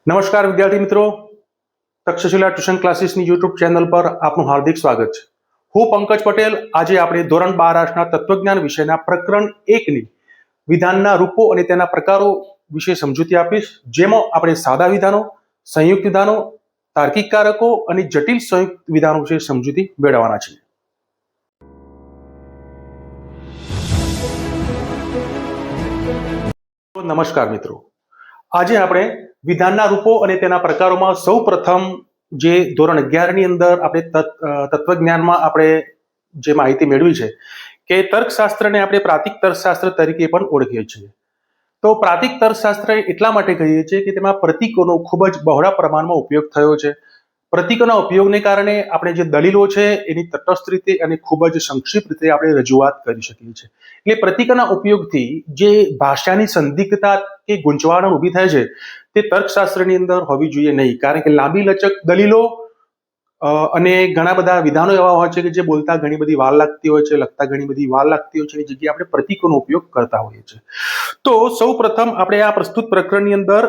નમસ્કાર વિદ્યાર્થી મિત્રો, તક્ષશિલા ટ્યુશન ક્લાસીસની યુટ્યુબ ચેનલ પર આપનું હાર્દિક સ્વાગત છે. હું પંકજ પટેલ. આજે આપણે ધોરણ 12 આર્ટ્સના તત્વજ્ઞાન વિષયના પ્રકરણ 1ની વિધાનના રૂપો અને તેના પ્રકારો વિશે સમજૂતી આપીશ, જેમાં આપણે સાદા વિધાનો, સંયુક્ત વિધાનો, તાર્કિક કારકો અને જટિલ સંયુક્ત વિધાનો વિશે સમજૂતી મેળવવાના છીએ. નમસ્કાર મિત્રો, આજે આપણે વિધાનના રૂપો અને તેના પ્રકારોમાં સૌ પ્રથમ જે ધોરણ 11 ની અંદર આપણે તત્વજ્ઞાનમાં આપણે જે માહિતી મેળવી છે કે તર્કશાસ્ત્રને આપણે પ્રાતિક તર્કશાસ્ત્ર તરીકે પણ ઓળખીએ છીએ. તો પ્રાતિક તર્કશાસ્ત્ર એટલા માટે કહીએ છીએ કે તેમાં પ્રતીકોનો ખૂબ જ બહોળા પ્રમાણમાં ઉપયોગ થયો છે. પ્રતીકોના ઉપયોગને કારણે આપણે જે દલીલો છે એની તટસ્થ રીતે અને ખૂબ જ સંક્ષિપ્ત રીતે આપણે રજૂઆત કરી શકીએ છીએ. એટલે પ્રતીકોના ઉપયોગથી જે ભાષાની સંદિગ્ધતા કે ગૂંચવણ ઊભી થાય છે તે તર્કશાસ્ત્રની અંદર હોવી જોઈએ નહીં, કારણ કે લાંબી લચક દલીલો અને ઘણા બધા વિધાનો એવા હોય છે કે જે બોલતા ઘણી બધી વાર લાગતી હોય છે, લખતા ઘણી બધી વાર લાગતી હોય છે, એ જગ્યાએ આપણે પ્રતીકોનો ઉપયોગ કરતા હોઈએ છીએ. તો સૌ પ્રથમ આપણે આ પ્રસ્તુત પ્રકરણની અંદર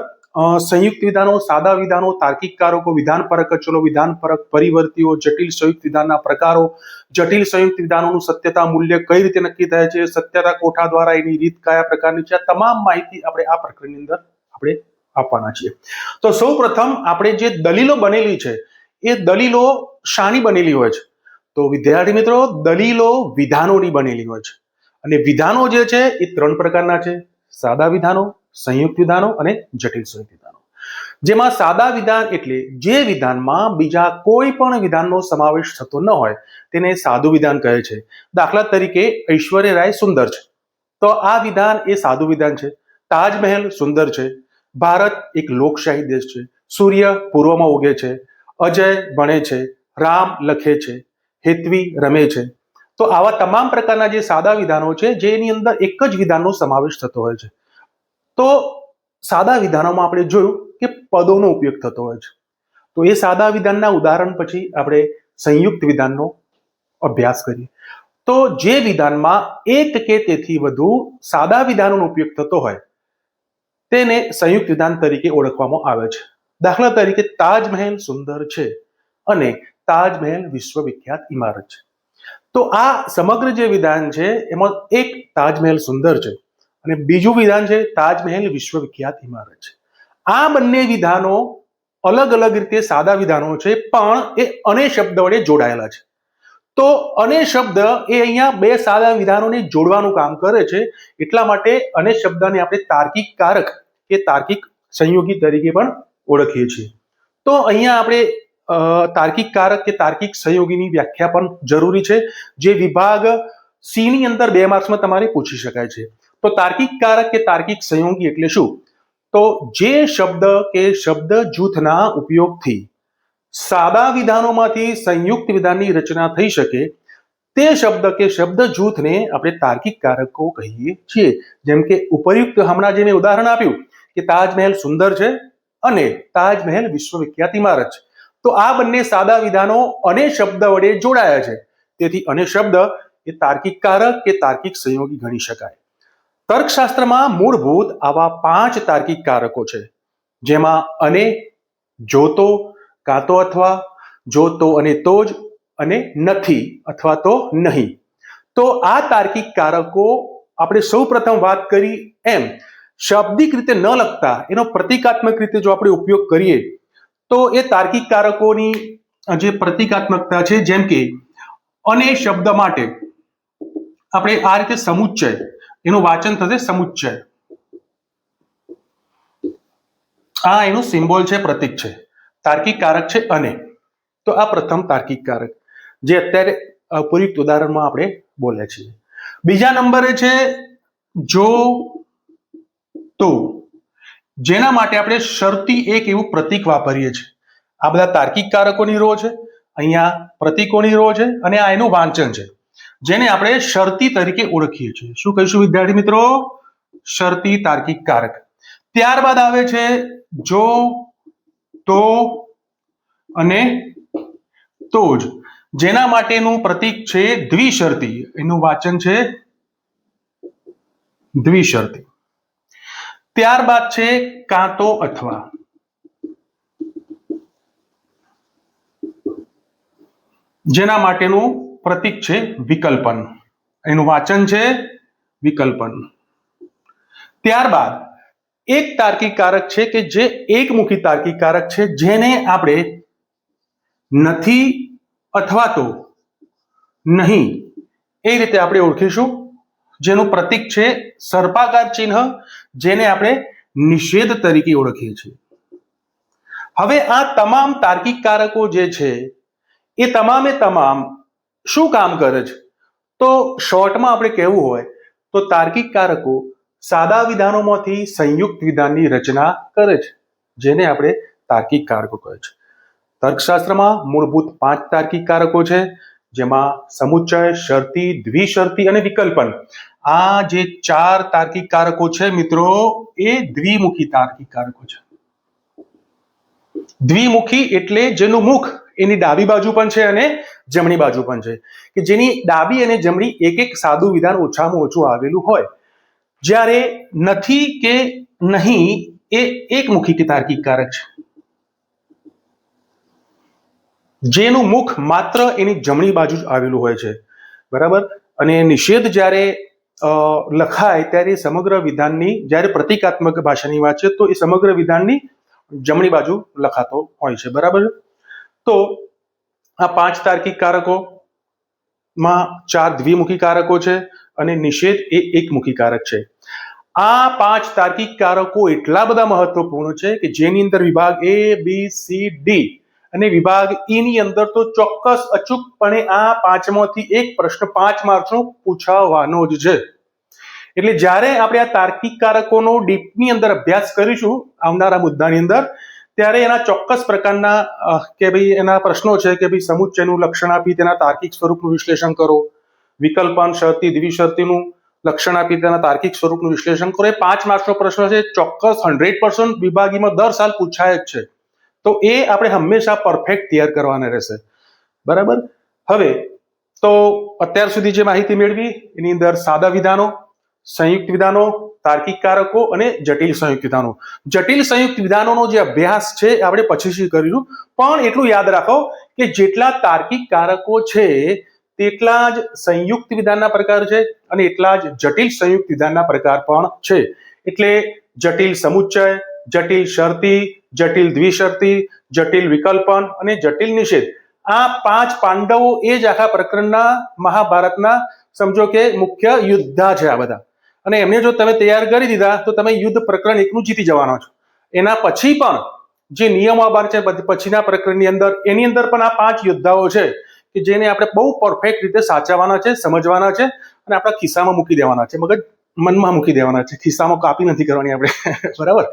સંયુક્ત વિધાનો, સાદા વિધાનો, તાર્કિક કારકો, વિધાન પરક અચલો, વિધાન પરક પરિવર્તીઓ, જટિલ સંયુક્ત વિધાનના પ્રકારો, જટિલ સંયુક્ત વિધાનોનું સત્યતા મૂલ્ય કઈ રીતે નક્કી થાય છે, સત્યતા કોઠા દ્વારા એની રીત કયા પ્રકારની છે, આ તમામ માહિતી આપણે આ પ્રકરણની અંદર આપણે આપવાના છીએ. તો સૌ પ્રથમ આપણે જે દલીલો બનેલી છે એ દલીલો શાની બનેલી હોય છે? તો વિદ્યાર્થી મિત્રો, દલીલો વિધાનોની બનેલી હોય છે. અને વિધાનો જે છે એ 3 પ્રકારના છે: સાદા વિધાનો, સંયુક્ત વિધાનો અને જટિલ સંયુક્ત વિધાનો. જેમાં સાદા વિધાન એટલે જે વિધાનમાં બીજા કોઈ પણ વિધાનનો સમાવેશ થતો ન હોય તેને સાદું વિધાન કહે છે. દાખલા તરીકે ઐશ્વર્ય રાય સુંદર છે, તો આ વિધાન એ સાદું વિધાન છે. તાજમહેલ સુંદર છે, ભારત એક લોકશાહી દેશ છે, સૂર્ય પૂર્વમાં ઉગે છે, અજય ભણે છે, રામ લખે છે, હેતવી રમે છે. તો આવા તમામ પ્રકારના જે સાદા વિધાનો છે જેની અંદર એક જ વિધાનનો સમાવેશ થતો હોય છે. તો સાદા વિધાનોમાં આપણે જોયું કે પદોનો ઉપયોગ થતો હોય છે. તો એ સાદા વિધાનના ઉદાહરણ પછી આપણે સંયુક્ત વિધાનનો અભ્યાસ કરીએ. તો જે વિધાનમાં એક કે તેથી વધુ સાદા વિધાનોનો ઉપયોગ થતો હોય તેને સંયુક્ત વિધાન તરીકે ઓળખવામાં આવે છે. દાખલા તરીકે તાજમહેલ સુંદર છે અને તાજમહેલ વિશ્વવિખ્યાત ઇમારત છે. તો આ સમગ્ર જે વિધાન છે એમાં એક તાજમહેલ સુંદર છે અને બીજું વિધાન છે તાજમહેલ વિશ્વવિખ્યાત ઇમારત છે. આ બંને વિધાનો અલગ અલગ રીતે સાદા વિધાનો છે, પણ એ અને શબ્દ વડે જોડાયેલા છે. તો અને શબ્દ એ અહીંયા બે સાદા વિધાનોને જોડવાનું કામ કરે છે. એટલા માટે અને શબ્દને આપણે તાર્કિક કારક કે તાર્કિક સંયોગી તરીકે પણ ઓળખીએ છીએ. તો અહીંયા આપણે તાર્કિક કારક કે તાર્કિક સંયોગીની વ્યાખ્યા પણ જરૂરી છે, જે વિભાગ સી ની અંદર 2 માર્ક્સમાં તમારે પૂછી શકાય છે. તો તાર્કિક કારક કે તાર્કિક સંયોગી એટલે શું? તો જે શબ્દ કે શબ્દ જૂથના ઉપયોગથી સાદા વિધાનોમાંથી સંયુક્ત વિધાનની રચના થઈ શકે તે શબ્દ કે શબ્દ જૂથને આપણે તાર્કિક કારકો કહીએ છીએ. જેમ કે ઉપરયુક્ત હમણાં જે મેં ઉદાહરણ આપ્યું કે તાજમહેલ સુંદર છે અને તાજમહેલ વિશ્વવિખ્યાત ઇમારત છે. તો આ બંને સાદા વિધાનો અને શબ્દ વડે જોડાયા છે, તેથી અને શબ્દ એ તાર્કિક કારક કે તાર્કિક સંયોગી ગણી શકાય. તર્કશાસ્ત્રમાં મૂળભૂત આવા 5 તાર્કિક કારકો છે, જેમાં અને, જો તો, કાં તો અથવા, જો તો અને તો જ, અને નથી અથવા તો નહીં. તો આ તાર્કિક કારકો આપણે સૌ પ્રથમ વાત કરી એમ શાબ્દિક રીતે ન લખતા એનો પ્રતીકાત્મક રીતે જો આપણે ઉપયોગ કરીએ તો એ તાર્કિક કારકોની જે પ્રતીકાત્મકતા છે, જેમ કે અને શબ્દ માટે આપણે આ રીતે સમુચ્ચય, એનું વાચન થશે સમુચ્ચય. આ એનું સિમ્બોલ છે, પ્રતીક છે. તાર્કિક કારક છે અને. તો આ પ્રથમ તાર્કિક કારક જે અત્યારે ઉપયુક્ત ઉદાહરણમાં આપણે બોલ્યા છીએ. બીજા નંબરે છે જો તો, જેના માટે આપણે શરતી એક એવું પ્રતીક વાપરીએ છીએ. આ બધા તાર્કિક કારકોની રો છે, અહીંયા પ્રતીકોની રો છે અને આ એનું વાંચન છે, જેને આપણે શરતી તરીકે ઓળખીએ છીએ. શું કહીશું વિદ્યાર્થી મિત્રો? શરતી તાર્કિક કારક. ત્યારબાદ આવે છે જો, તો અને તો જ, જેના માટેનું પ્રતીક છે દ્વિશર્તી, એનું વાચન છે દ્વિશર્તી. ત્યારબાદ છે કાં તો અથવા. જેના માટેનું પ્રતીક છે વિકલ્પન, એનું વાચન છે વિકલ્પન. ત્યારબાદ એક તાર્કિક કારક છે કે જે એકમુખી તાર્કિક કારક છે, જેને આપણે નથી અથવા તો નહીં એ રીતે આપણે ઓળખીશું, જેનું પ્રતીક છે સર્પાકાર ચિહ્ન, જેને આપણે નિષેધ તરીકે ઓળખીએ છીએ. હવે આ તમામ તાર્કિક કારકો જે છે એ તમામે તમામ શું કામ કરે છે? તો શોર્ટમાં આપણે કહેવું હોય તો તાર્કિક કારકો સાદા વિધાનોમાંથી સંયુક્ત વિધાનની રચના કરે છે, જેને આપણે તાર્કિક કારકો કહે છે. તર્કશાસ્ત્રમાં મૂળભૂત 5 તાર્કિક કારકો છે, જેમાં સમુચ્ચય, શરતી, દ્વિશરતી અને વિકલ્પન. આ જે 4 તાર્કિક કારકો છે મિત્રો, એ દ્વિમુખી તાર્કિક કારકો છે. દ્વિમુખી એટલે જેનું મુખ એની ડાબી બાજુ પણ છે અને જમણી બાજુ પણ છે, કે જેની ડાબી અને જમણી એક એક સાદું વિધાન ઓછામાં ઓછું આવેલું હોય. જ્યારે નથી કે નહીં એ એકમુખી તાર્કિક કારક છે, જેનું મુખ માત્ર એની જમણી બાજુ જ આવેલું હોય છે. બરાબર. અને નિષેધ જ્યારે લખાય ત્યારે સમગ્ર વિધાનની, જ્યારે પ્રતિકાત્મક ભાષાની વાત છે તો એ સમગ્ર વિધાનની જમણી બાજુ લખાતો હોય છે. બરાબર. તો આ 5 તાર્કિક કારકોમાં 4 દ્વિમુખી કારકો છે અને નિષેધ એ એકમુખી કારક છે. આ 5 તાર્કિક કારકો એટલા બધા મહત્વપૂર્ણ છે કે જેની અંદર વિભાગ A, B, C, D અને વિભાગ E ની અંદર તો ચોક્કસ અચૂકપણે આ 5માંથી એક પ્રશ્ન 5 માર્ક્સનો પૂછાવાનો જ છે. એટલે જ્યારે આપણે આ તાર્કિક કારકોનો ડીપની અંદર અભ્યાસ કરીશું આવનારા મુદ્દાની અંદર, ત્યારે એના ચોક્કસ પ્રકારના કે ભાઈ એના પ્રશ્નો છે કે ભાઈ સમુચ્ચયનું લક્ષણ આપી તેના તાર્કિક સ્વરૂપનું વિશ્લેષણ કરો, વિકલ્પન, શરતી, દ્વિશરતીનું લક્ષણ આપી તેના તાર્કિક સ્વરૂપનું વિશ્લેષણ કરો. એ 5 માર્ક્સનો પ્રશ્ન છે, ચોક્કસ 100% વિભાગીમાં દર સાલ પૂછાય જ છે. તો એ આપણે હંમેશા પરફેક્ટ તૈયાર કરવાના રહેશે. બરાબર. હવે તો અત્યાર સુધી જે માહિતી મેળવી એની અંદર સાદા વિધાનો, સંયુક્ત વિધાનો, તાર્કિક કારકો અને જટિલ સંયુક્ત વિધાનો. જટિલ સંયુક્ત વિધાનોનો જે અભ્યાસ છે આપણે પછીથી કરીશું, પણ એટલું યાદ રાખો કે જેટલા તાર્કિક કારકો છે તેટલા જ સંયુક્ત વિધાનના પ્રકાર છે અને એટલા જ જટિલ સંયુક્ત વિધાનના પ્રકાર પણ છે. એટલે જટિલ સમુચ્ચય, જટિલ શરતી, જટિલ દ્વિશરતી, જટિલ વિકલ્પન અને જટિલ નિષેધ, આ 5 પાંડવો એ જ આખા પ્રકરણના મહાભારતના સમજો કે મુખ્ય યોદ્ધા છે આ બધા. અને એમને જો તમે તૈયાર કરી દીધા તો તમે યુદ્ધ પ્રકરણ 1 નું જીતી જવાનો છો. એના પછી પણ જે નિયમો બહાર છે પછીના પ્રકરણની અંદર, એની અંદર પણ આ 5 યોદ્ધાઓ છે કે જેને આપણે બહુ પરફેક્ટ રીતે સાચવવાના છે, સમજવાના છે અને આપણા ખિસ્સામાં મૂકી દેવાના છે, મગજ મનમાં મૂકી દેવાના છે, ખિસ્સામાં કાપી નથી કરવાની આપણે. બરાબર.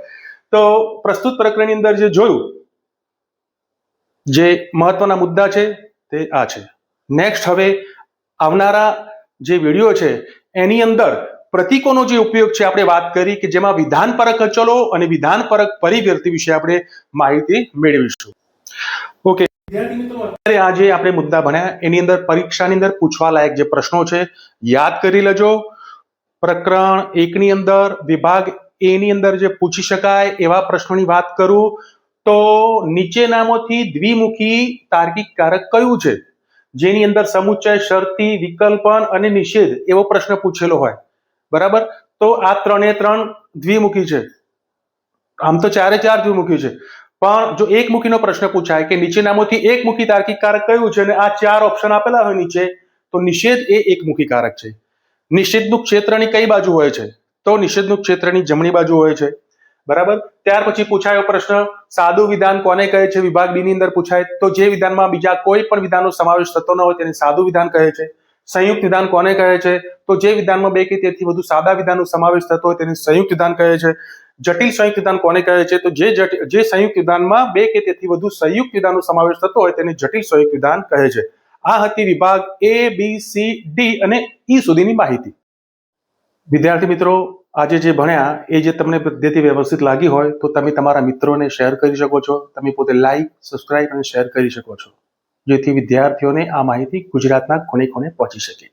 તો પ્રસ્તુત પ્રકરણની અંદર જે જોયું, જે મહત્વના મુદ્દા છે તે આ છે. નેક્સ્ટ હવે આવનારા જે વિડીયો છે એની અંદર પ્રતીકોનો જે ઉપયોગ છે આપણે વાત કરી, કે જેમાં વિધાનપરક અચલો અને વિધાનપરક પરિવર્તી વિશે આપણે માહિતી મેળવીશું. ઓકે વિદ્યાર્થી મિત્રો, અત્યારે આજે આપણે મુદ્દા ભણ્યા એની અંદર પરીક્ષાની અંદર પૂછવા લાયક જે પ્રશ્નો છે યાદ કરી લેજો. પ્રકરણ 1 ની અંદર વિભાગ A ની અંદર જે પૂછી શકાય એવા પ્રશ્નોની વાત કરું તો નીચેનામાંથી દ્વિમુખી તાર્કિક કારક કયું છે, જેની અંદર સમુચ્ચય, શરતી, વિકલ્પન અને નિષેધ એવો પ્રશ્ન પૂછેલો હોય. બરાબર. તો આ 3 દ્વિમુખી છે. આમ તો 4 દ્વિમુખી છે, પણ જો એકમુખીનો પ્રશ્ન પૂછાય કે નીચેનામાંથી એકમુખી તાર્કિક કારક કયું છે અને આ 4 ઓપ્શન આપેલા હોય નીચે, તો નિષેધ એ એકમુખી કારક છે. નિષેધનું ક્ષેત્રની કઈ બાજુ હોય છે? તો નિષેધનું ક્ષેત્રની જમણી બાજુ હોય છે. બરાબર. ત્યાર પછી પૂછાયો પ્રશ્ન સાદું વિધાન કોને કહે છે? વિભાગ B ની અંદર પૂછાય તો જે વિધાનમાં બીજા કોઈ પણ વિધાનનો સમાવેશ થતો ન હોય તેને સાદું વિધાન કહે છે. સંયુક્ત વિધાન કોને કહે છે? તો જે વિધાનમાં 2 કે તેથી વધુ સાદા વિધાનનો સમાવેશ થતો હોય તેને સંયુક્ત વિધાન કહે છે. જટિલ સંયુક્ત વિધાન કોને કહે છે? તો જે સંયુક્ત વિધાનમાં 2 કે તેથી વધુ સંયુક્ત વિધાનનો સમાવેશ થતો હોય તેને જટિલ સંયુક્ત વિધાન કહે છે. આ હતી વિભાગ A, B, C, D અને E સુધીની માહિતી. વિદ્યાર્થી મિત્રો, આજે જે ભણ્યા એ જે તમને પદ્ધતિ વ્યવસ્થિત લાગી હોય તો તમે તમારા મિત્રોને શેર કરી શકો છો. તમે પોતે લાઈક, સબસ્ક્રાઇબ અને શેર કરી શકો છો, જેથી વિદ્યાર્થીઓને આ માહિતી ગુજરાતના ખૂણે ખૂણે પહોંચી શકે.